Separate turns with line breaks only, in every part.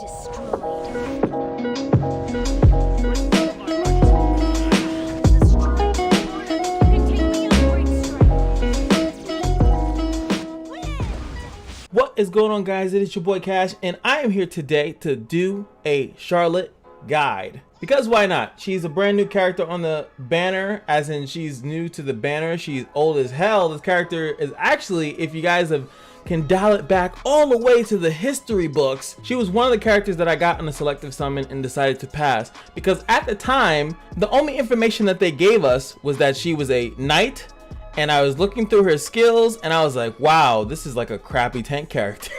What is going on, guys? It is your boy Cash, and I am here today to do a Charlotte guide. Because why not? She's a brand new character on the banner, as in she's new to the banner. She's old as hell. This character is actually, if you guys can dial it back all the way to the history books, she was one of the characters that I got on a selective summon and decided to pass. Because at the time, the only information that they gave us was that she was a knight, and I was looking through her skills and I was like, wow, this is like a crappy tank character.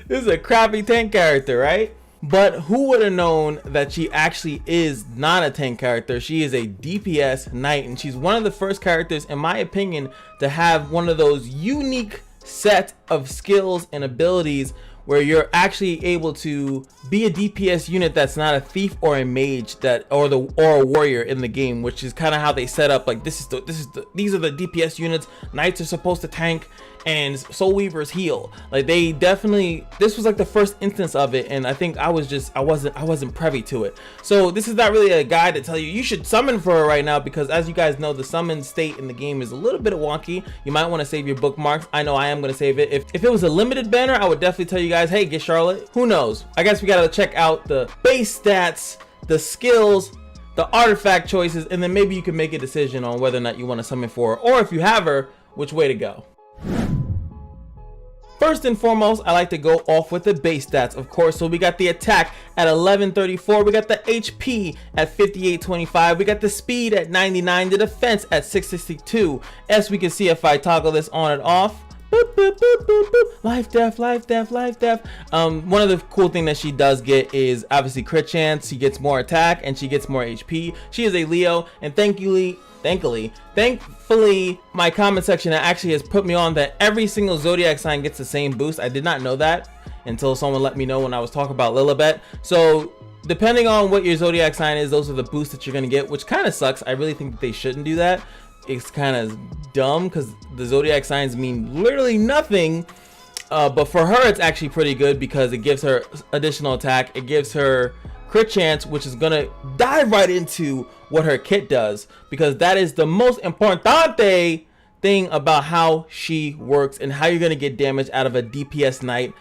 This is a crappy tank character, right? But who would have known that she actually is not a tank character? She is a DPS knight, and she's one of the first characters, in my opinion, to have one of those unique set of skills and abilities where you're actually able to be a DPS unit that's not a thief or a mage, or a warrior in the game, which is kind of how they set up. Like these are the DPS units. Knights are supposed to tank, and Soul Weavers heal. Like they definitely, this was like the first instance of it, and I think I wasn't privy to it. So this is not really a guide to tell you should summon for her right now, because as you guys know, the summon state in the game is a little bit wonky. You might want to save your bookmarks. I know I am going to save it. If it was a limited banner, I would definitely tell you guys, hey, get Charlotte. Who knows? I guess we gotta check out the base stats, the skills, the artifact choices, and then maybe you can make a decision on whether or not you want to summon for her, or if you have her, which way to go. First and foremost, I like to go off with the base stats, of course. So we got the attack at 1134, we got the HP at 5825, we got the speed at 99, the defense at 662. As we can see, if I toggle this on and off, boop, boop, boop, boop, boop. Life, death, life, death, life, death. One of the cool things that she does get is obviously crit chance. She gets more attack and she gets more HP. She is a Leo, and thankfully, my comment section actually has put me on that every single zodiac sign gets the same boost. I did not know that until someone let me know when I was talking about Lilibet. So depending on what your zodiac sign is, those are the boosts that you're gonna get, which kind of sucks. I really think that they shouldn't do that. It's kind of dumb because the zodiac signs mean literally nothing, but for her it's actually pretty good because it gives her additional attack, it gives her crit chance, which is gonna dive right into what her kit does, because that is the most importante thing about how she works and how you're gonna get damage out of a DPS knight.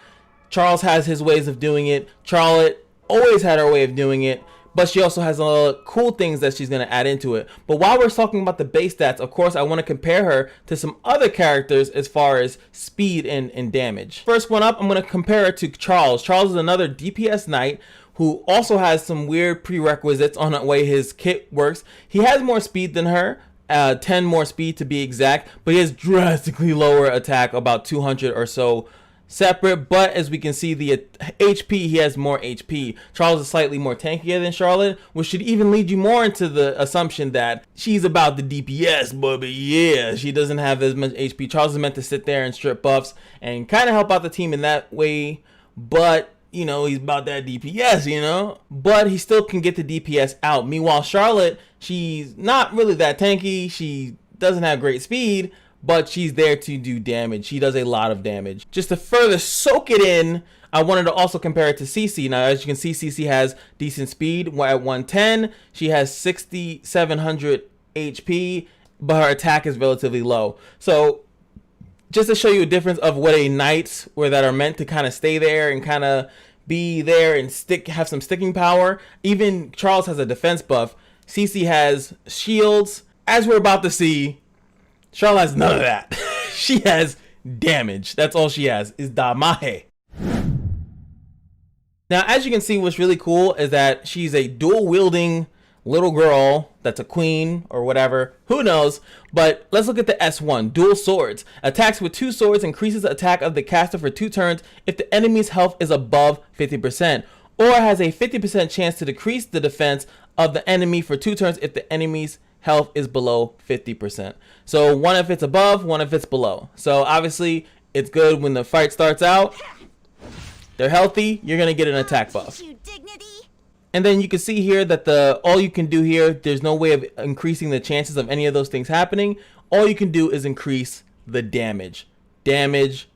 Charles has his ways of doing it. Charlotte always had her way of doing it, but she also has a lot of cool things that she's going to add into it. But while we're talking about the base stats, of course, I want to compare her to some other characters as far as speed and damage. First one up, I'm going to compare her to Charles. Charles is another DPS knight who also has some weird prerequisites on the way his kit works. He has more speed than her, 10 more speed to be exact, but he has drastically lower attack, about 200 or so separate. But as we can see, the HP, he has more HP. Charles is slightly more tankier than Charlotte, which should even lead you more into the assumption that she's about the DPS, but yeah, she doesn't have as much HP. Charles is meant to sit there and strip buffs and kind of help out the team in that way, but you know, he's about that DPS, you know, but he still can get the DPS out. Meanwhile, Charlotte, she's not really that tanky. She doesn't have great speed, but she's there to do damage. She does a lot of damage. Just to further soak it in, I wanted to also compare it to CC. Now, as you can see, CC has decent speed at 110. She has 6,700 HP, but her attack is relatively low. So just to show you a difference of what a knights that are meant to kind of stay there and kind of be there and have some sticking power. Even Charles has a defense buff. CC has shields. As we're about to see, Charlotte has none of that. She has damage. That's all she has, is damage. Now, as you can see, what's really cool is that she's a dual wielding little girl that's a queen or whatever, who knows. But let's look at the S1, dual swords. Attacks with 2 swords, increases the attack of the caster for 2 turns if the enemy's health is above 50%, or has a 50% chance to decrease the defense of the enemy for 2 turns if the enemy's health is below 50%. So one if it's above, one if it's below. So obviously it's good when the fight starts out. They're healthy, you're gonna get an attack buff. And then you can see here that all you can do here, there's no way of increasing the chances of any of those things happening. All you can do is increase the damage. Damage.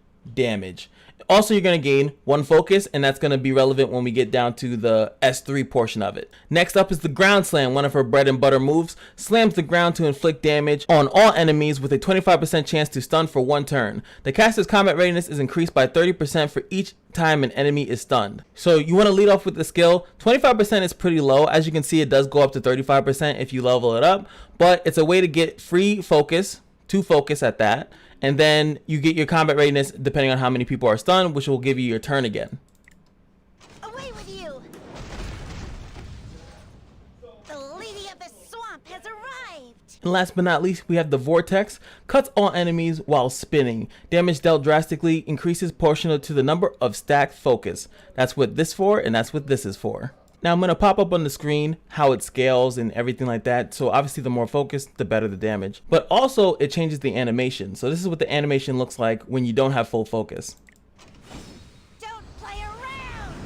Also, you're going to gain 1 focus, and that's going to be relevant when we get down to the S3 portion of it. Next up is the ground slam. One of her bread and butter moves slams the ground to inflict damage on all enemies with a 25% chance to stun for 1 turn. The caster's combat readiness is increased by 30% for each time an enemy is stunned. So you want to lead off with the skill. 25% is pretty low. As you can see, it does go up to 35% if you level it up, but it's a way to get free focus, 2 focus at that. And then you get your combat readiness depending on how many people are stunned, which will give you your turn again.
Away with you! The lady of the swamp has arrived!
And last but not least, we have the vortex. Cuts all enemies while spinning. Damage dealt drastically increases proportional to the number of stacked focus. That's what this for, and that's what this is for. Now I'm going to pop up on the screen how it scales and everything like that. So obviously the more focus, the better the damage. But also it changes the animation. So this is what the animation looks like when you don't have full focus.
Don't play around!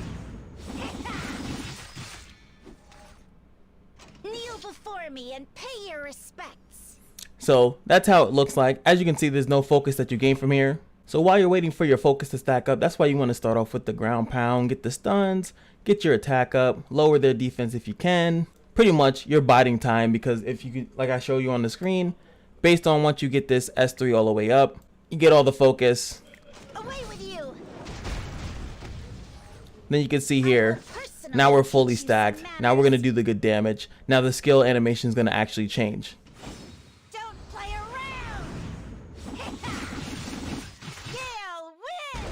Kneel before me and pay your respects.
So that's how it looks like. As you can see, there's no focus that you gain from here. So while you're waiting for your focus to stack up, that's why you want to start off with the ground pound, get the stuns, get your attack up, lower their defense if you can. Pretty much your biding time, because if you could, like I show you on the screen, based on once you get this S3 all the way up, you get all the focus.
Away with you!
Then you can see here, now we're fully stacked. Now we're going to do the good damage. Now the skill animation is going to actually change.
Don't play around! Gale wind!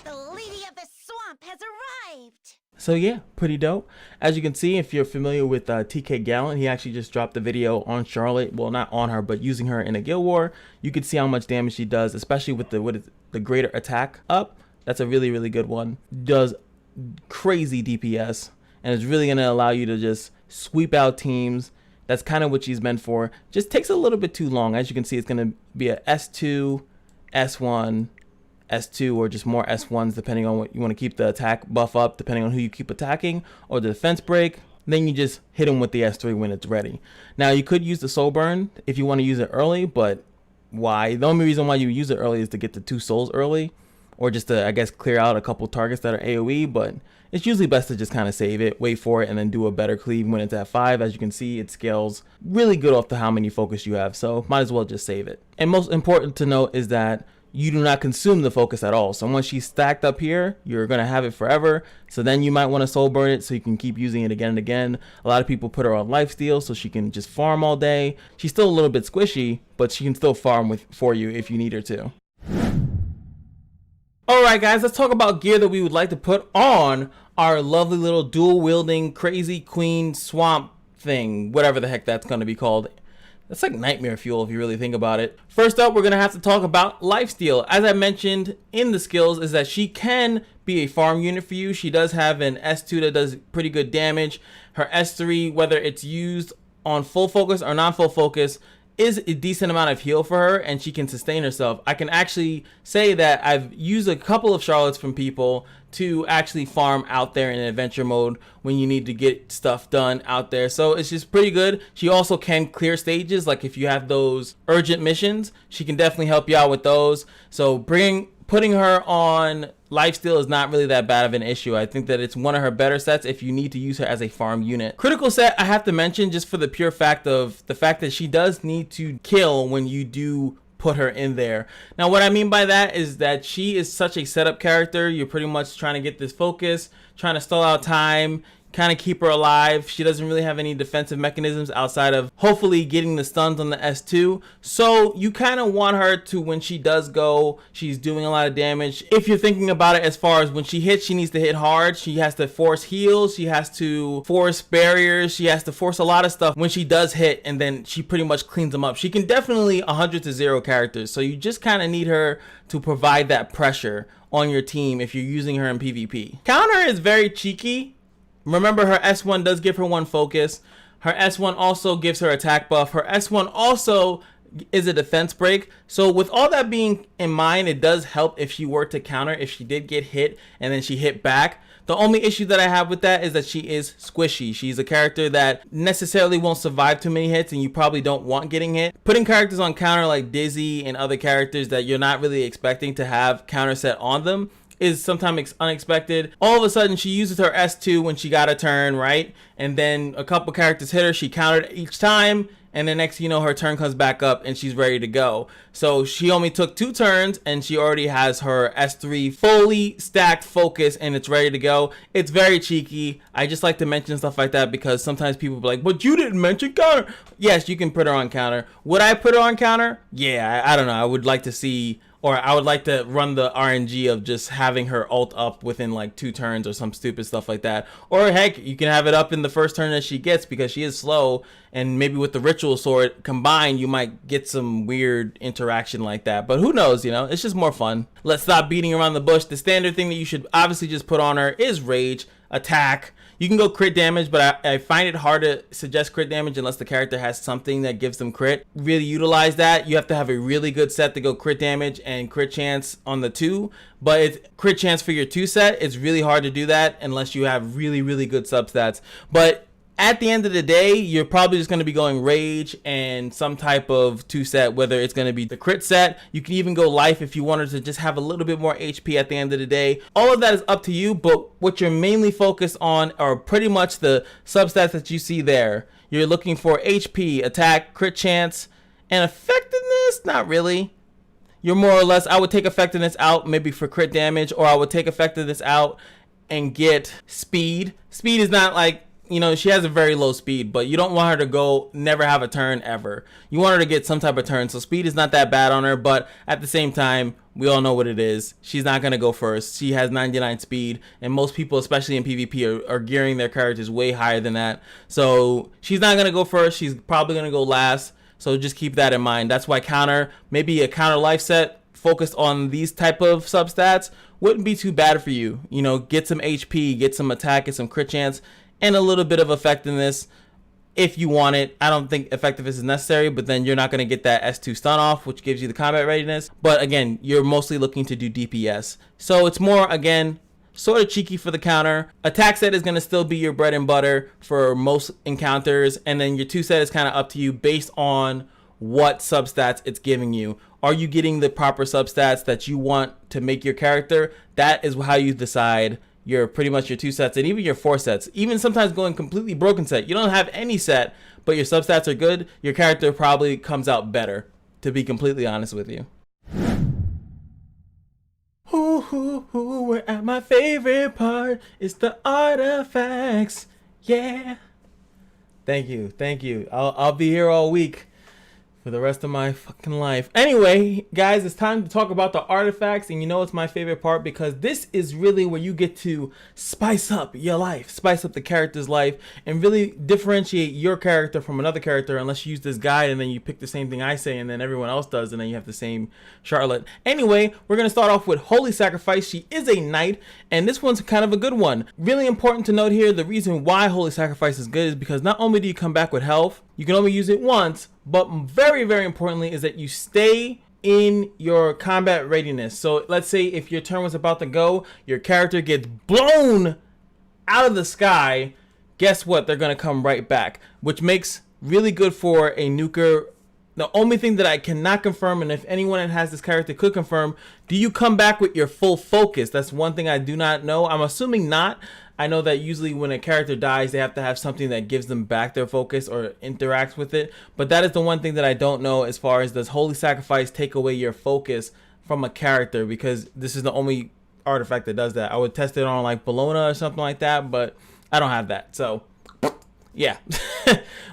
The lady of the swamp has arrived!
So yeah, pretty dope. As you can see, if you're familiar with TK Gallant, he actually just dropped the video on Charlotte. Well, not on her, but using her in a guild war. You can see how much damage she does, especially with the greater attack up. That's a really, really good one. Does crazy DPS, and it's really going to allow you to just sweep out teams. That's kind of what she's meant for. Just takes a little bit too long. As you can see, it's going to be a S2, S1, S2, or just more S1s depending on what you want to keep the attack buff up, depending on who you keep attacking, or the defense break. Then you just hit them with the S3 when it's ready. Now you could use the soul burn if you want to use it early, but why? The only reason why you use it early is to get the 2 souls early, or just to, I guess, clear out a couple targets that are AoE, but it's usually best to just kind of save it, wait for it, and then do a better cleave when it's at 5. As you can see, it scales really good off to how many focus you have, so might as well just save it. And most important to note is that you do not consume the focus at all. So once she's stacked up here, you're going to have it forever. So then you might want to soul burn it so you can keep using it again and again. A lot of people put her on lifesteal so she can just farm all day. She's still a little bit squishy, but she can still farm for you if you need her to. Alright guys, let's talk about gear that we would like to put on our lovely little dual wielding crazy queen swamp thing, whatever the heck that's going to be called. That's like nightmare fuel if you really think about it. First up, we're going to have to talk about lifesteal. As I mentioned in the skills, is that she can be a farm unit for you. She does have an S2 that does pretty good damage. Her S3, whether it's used on full focus or non-full focus, is a decent amount of heal for her, and she can sustain herself. I can actually say that I've used a couple of Charlottes from people to actually farm out there in adventure mode when you need to get stuff done out there. So it's just pretty good. She also can clear stages, like if you have those urgent missions, she can definitely help you out with those. So putting her on lifesteal is not really that bad of an issue. I think that it's one of her better sets if you need to use her as a farm unit. Critical set, I have to mention just for the pure fact of the fact that she does need to kill when you do put her in there. Now what I mean by that is that she is such a setup character. You're pretty much trying to get this focus, trying to stall out time, kind of keep her alive. She doesn't really have any defensive mechanisms outside of hopefully getting the stuns on the S2. So you kind of want her to, when she does go, she's doing a lot of damage. If you're thinking about it as far as when she hits, she needs to hit hard. She has to force heals. She has to force barriers. She has to force a lot of stuff when she does hit, and then she pretty much cleans them up. She can definitely 100 to 0 characters. So you just kind of need her to provide that pressure on your team if you're using her in PvP. Counter is very cheeky. Remember, her S1 does give her 1 focus. Her S1 also gives her attack buff. Her S1 also is a defense break. So with all that being in mind, it does help if she were to counter, if she did get hit and then she hit back. The only issue that I have with that is that she is squishy. She's a character that necessarily won't survive too many hits, and you probably don't want getting hit. Putting characters on counter like Dizzy and other characters that you're not really expecting to have counter set on them is sometimes unexpected. All of a sudden, she uses her S2 when she got a turn, right? And then a couple characters hit her, she countered each time, and the next you know, her turn comes back up and she's ready to go. So she only took 2 turns and she already has her S3 fully stacked focus and it's ready to go. It's very cheeky. I just like to mention stuff like that because sometimes people be like, but you didn't mention counter. Yes, you can put her on counter. Would I put her on counter? Yeah, I don't know. I would like to see, or I would like to run the RNG of just having her ult up within like 2 turns or some stupid stuff like that. Or heck, you can have it up in the first turn that she gets because she is slow, and maybe with the ritual sword combined, you might get some weird interaction like that. But who knows, you know, it's just more fun. Let's stop beating around the bush. The standard thing that you should obviously just put on her is rage, attack. You can go crit damage, but I find it hard to suggest crit damage unless the character has something that gives them crit. Really utilize that. You have to have a really good set to go crit damage and crit chance on the 2. But it's crit chance for your 2 set. It's really hard to do that unless you have really, really good substats. But at the end of the day, you're probably just going to be going rage and some type of 2 set, whether it's going to be the crit set. You can even go life if you wanted to just have a little bit more HP at the end of the day. All of that is up to you, but what you're mainly focused on are pretty much the substats that you see there. You're looking for HP, attack, crit chance, and effectiveness? Not really. You're more or less, I would take effectiveness out maybe for crit damage, or I would take effectiveness out and get speed. Speed is not like, you know, she has a very low speed, but you don't want her to go never have a turn ever. You want her to get some type of turn, so speed is not that bad on her, but at the same time, we all know what it is. She's not going to go first. She has 99 speed, and most people, especially in PvP, are gearing their characters way higher than that. So she's not going to go first. She's probably going to go last, so just keep that in mind. That's why counter, maybe a counter life set focused on these type of substats wouldn't be too bad for you. You know, get some HP, get some attack, get some crit chance, and a little bit of effectiveness if you want it. I don't think effectiveness is necessary, but then you're not going to get that S2 stun off, which gives you the combat readiness. But again, you're mostly looking to do DPS. So it's more, again, sort of cheeky for the counter. Attack set is going to still be your bread and butter for most encounters. And then your 2 set is kind of up to you based on what substats it's giving you. Are you getting the proper substats that you want to make your character? That is how you decide your pretty much your 2 sets and even your 4 sets. Even sometimes going completely broken set. You don't have any set, but your substats are good. Your character probably comes out better, to be completely honest with you. We're at my favorite part. It's the artifacts. Yeah. Thank you. I'll be here all week for the rest of my fucking life. Anyway, guys, it's time to talk about the artifacts, and you know it's my favorite part because this is really where you get to spice up your life, spice up the character's life, and really differentiate your character from another character unless you use this guide and then you pick the same thing I say and then everyone else does and then you have the same Charlotte. Anyway, we're going to start off with Holy Sacrifice. She is a knight, and this one's kind of a good one. Really important to note here, the reason why Holy Sacrifice is good is because not only do you come back with health, you can only use it once, but very, very importantly is that you stay in your combat readiness. So let's say if your turn was about to go, your character gets blown out of the sky, guess what? They're going to come right back, which makes really good for a nuker. The only thing that I cannot confirm, and if anyone that has this character could confirm, do you come back with your full focus? That's one thing I do not know. I'm assuming not. I know that usually when a character dies, they have to have something that gives them back their focus or interacts with it. But that is the one thing that I don't know as far as does Holy Sacrifice take away your focus from a character, because this is the only artifact that does that. I would test it on like Bologna or something like that, but I don't have that. So yeah.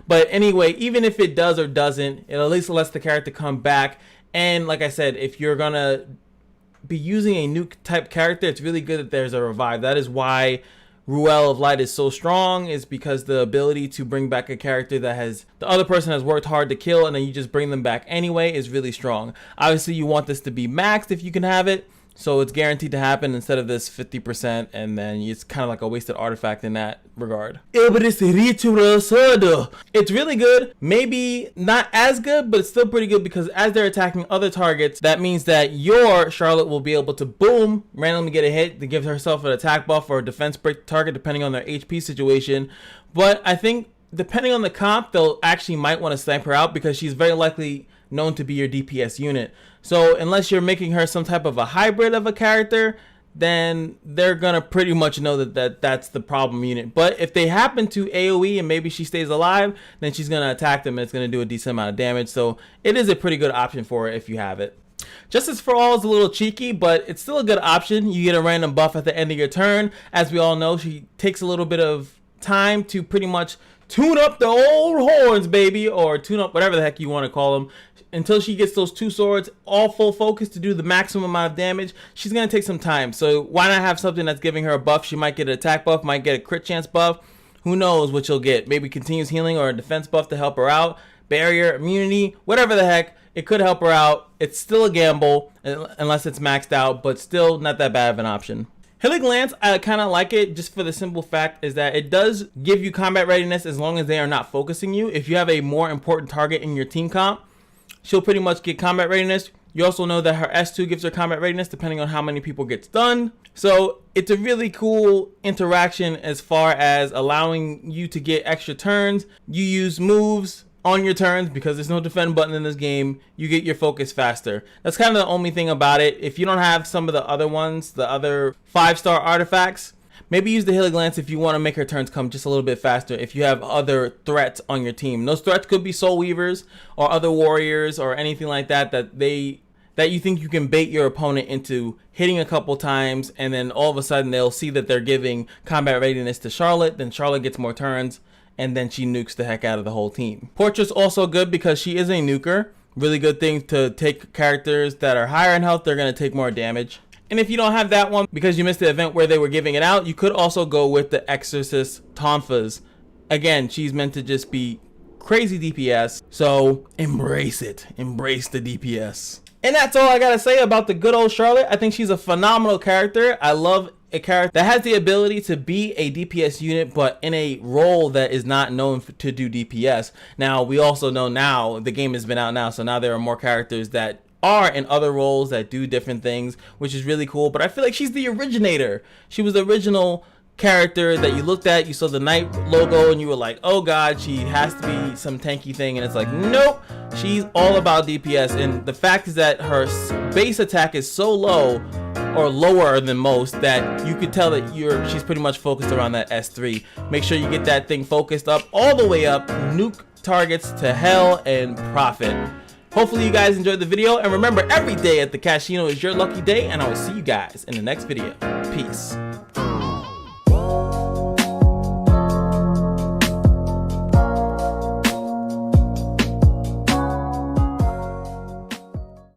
But anyway, even if it does or doesn't, it at least lets the character come back. And like I said, if you're gonna be using a nuke type character, it's really good that there's a revive. That is why Ruel of Light is so strong, is because the ability to bring back a character that has the other person has worked hard to kill and then you just bring them back anyway is really strong. Obviously you want this to be maxed if you can have it, So it's guaranteed to happen instead of this 50%, and then it's kind of like a wasted artifact in that regard. It's really good. Maybe not as good, but it's still pretty good because as they're attacking other targets, that means that your Charlotte will be able to boom, randomly get a hit to give herself an attack buff or a defense break target depending on their HP situation. But I think depending on the comp, they'll actually might want to snipe her out because she's very likely known to be your DPS unit. So unless you're making her some type of a hybrid of a character, then they're gonna pretty much know that's the problem unit. But if they happen to AoE and maybe she stays alive, then she's gonna attack them and it's gonna do a decent amount of damage. So it is a pretty good option for her if you have it. Justice for All is a little cheeky, but it's still a good option. You get a random buff at the end of your turn. As we all know, she takes a little bit of time to pretty much tune up the old horns, baby, or tune up whatever the heck you want to call them, until she gets those 2 swords all full focus to do the maximum amount of damage. She's going to take some time, so why not have something that's giving her a buff? She might get an attack buff, might get a crit chance buff. Who knows what she'll get? Maybe continuous healing or a defense buff to help her out, barrier, immunity, whatever the heck. It could help her out. It's still a gamble unless it's maxed out, but still not that bad of an option. Healing Lance, I kind of like it just for the simple fact is that it does give you combat readiness as long as they are not focusing you. If you have a more important target in your team comp, she'll pretty much get combat readiness. You also know that her S2 gives her combat readiness depending on how many people get stunned. So it's a really cool interaction as far as allowing you to get extra turns. You use moves on your turns because there's no defend button in this game. You get your focus faster. That's kind of the only thing about it. If you don't have some of the other ones, the other 5-star artifacts, maybe use the Healing Lance if you want to make her turns come just a little bit faster if you have other threats on your team. Those threats could be Soul Weavers or other warriors or anything like that that you think you can bait your opponent into hitting a couple times, and then all of a sudden they'll see that they're giving combat readiness to Charlotte, then Charlotte gets more turns, and then she nukes the heck out of the whole team. Portrait's also good because she is a nuker. Really good thing to take characters that are higher in health. They're going to take more damage. And if you don't have that one because you missed the event where they were giving it out, you could also go with the Exorcist Tonfas. Again, she's meant to just be crazy DPS. So embrace it. Embrace the DPS. And that's all I got to say about the good old Charlotte. I think she's a phenomenal character. I love a character that has the ability to be a DPS unit, but in a role that is not known to do DPS. Now, we also know now, the game has been out now, so now there are more characters that are in other roles that do different things, which is really cool. But I feel like she's the originator. She was the original character that you looked at, you saw the Knight logo, and you were like, oh god, she has to be some tanky thing. And it's like, nope, she's all about DPS. And the fact is that her base attack is so low, or lower than most, that you could tell that she's pretty much focused around that S3. Make sure you get that thing focused up all the way up, nuke targets to hell and profit. Hopefully you guys enjoyed the video, and remember, every day at the Kashino is your lucky day, and I will see you guys in the next video. Peace.